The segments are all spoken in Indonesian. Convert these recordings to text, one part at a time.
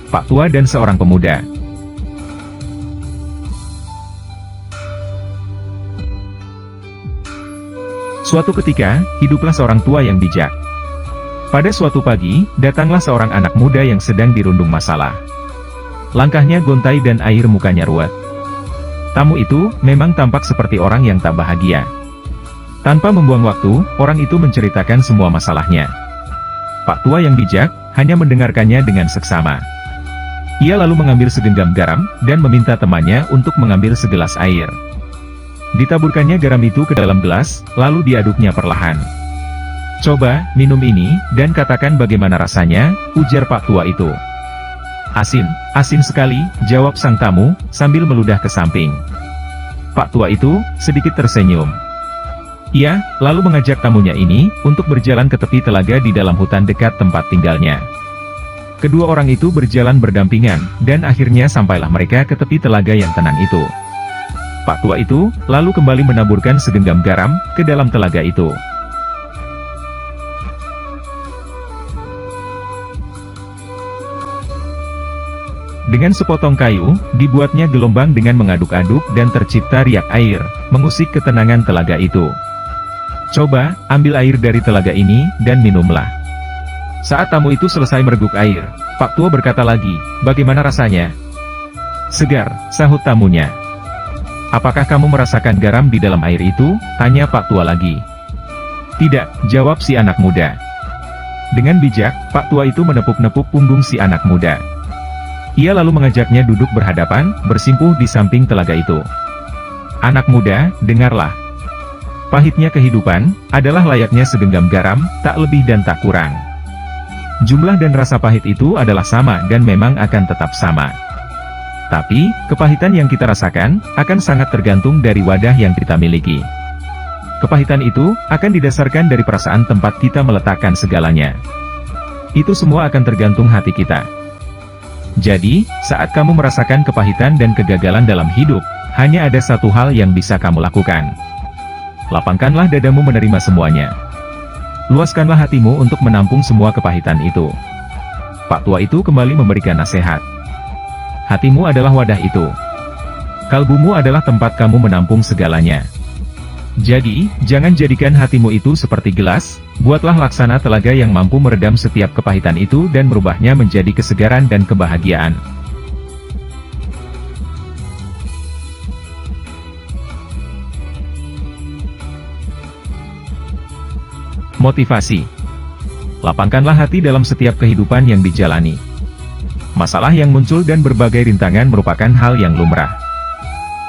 Pak Tua dan seorang pemuda. Suatu ketika, hiduplah seorang tua yang bijak. Pada suatu pagi, datanglah seorang anak muda yang sedang dirundung masalah. Langkahnya gontai dan air mukanya ruwet. Tamu itu memang tampak seperti orang yang tak bahagia. Tanpa membuang waktu, orang itu menceritakan semua masalahnya. Pak Tua yang bijak hanya mendengarkannya dengan seksama. Ia lalu mengambil segenggam garam dan meminta temannya untuk mengambil segelas air. Ditaburkannya garam itu ke dalam gelas, lalu diaduknya perlahan. "Coba, minum ini, dan katakan bagaimana rasanya," ujar Pak Tua itu. "Asin, asin sekali," jawab sang tamu, sambil meludah ke samping. Pak Tua itu sedikit tersenyum. Ia lalu mengajak tamunya ini untuk berjalan ke tepi telaga di dalam hutan dekat tempat tinggalnya. Kedua orang itu berjalan berdampingan, dan akhirnya sampailah mereka ke tepi telaga yang tenang itu. Pak Tua itu lalu kembali menaburkan segenggam garam ke dalam telaga itu. Dengan sepotong kayu, dibuatnya gelombang dengan mengaduk-aduk dan tercipta riak air, mengusik ketenangan telaga itu. "Coba, ambil air dari telaga ini, dan minumlah." Saat tamu itu selesai mereguk air, Pak Tua berkata lagi, "Bagaimana rasanya?" "Segar," sahut tamunya. "Apakah kamu merasakan garam di dalam air itu?" tanya Pak Tua lagi. "Tidak," jawab si anak muda. Dengan bijak, Pak Tua itu menepuk-nepuk punggung si anak muda. Ia lalu mengajaknya duduk berhadapan, bersimpuh di samping telaga itu. "Anak muda, dengarlah. Pahitnya kehidupan adalah layaknya segenggam garam, tak lebih dan tak kurang. Jumlah dan rasa pahit itu adalah sama dan memang akan tetap sama. Tapi, kepahitan yang kita rasakan akan sangat tergantung dari wadah yang kita miliki. Kepahitan itu akan didasarkan dari perasaan tempat kita meletakkan segalanya. Itu semua akan tergantung hati kita. Jadi, saat kamu merasakan kepahitan dan kegagalan dalam hidup, hanya ada satu hal yang bisa kamu lakukan. Lapangkanlah dadamu menerima semuanya. Luaskanlah hatimu untuk menampung semua kepahitan itu." Pak Tua itu kembali memberikan nasihat. "Hatimu adalah wadah itu. Kalbumu adalah tempat kamu menampung segalanya. Jadi, jangan jadikan hatimu itu seperti gelas, buatlah laksana telaga yang mampu meredam setiap kepahitan itu dan merubahnya menjadi kesegaran dan kebahagiaan." Motivasi. Lapangkanlah hati dalam setiap kehidupan yang dijalani. Masalah yang muncul dan berbagai rintangan merupakan hal yang lumrah.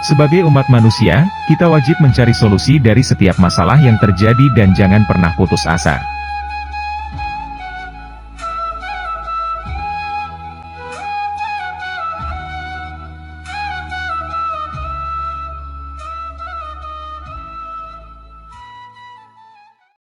Sebagai umat manusia, kita wajib mencari solusi dari setiap masalah yang terjadi dan jangan pernah putus asa.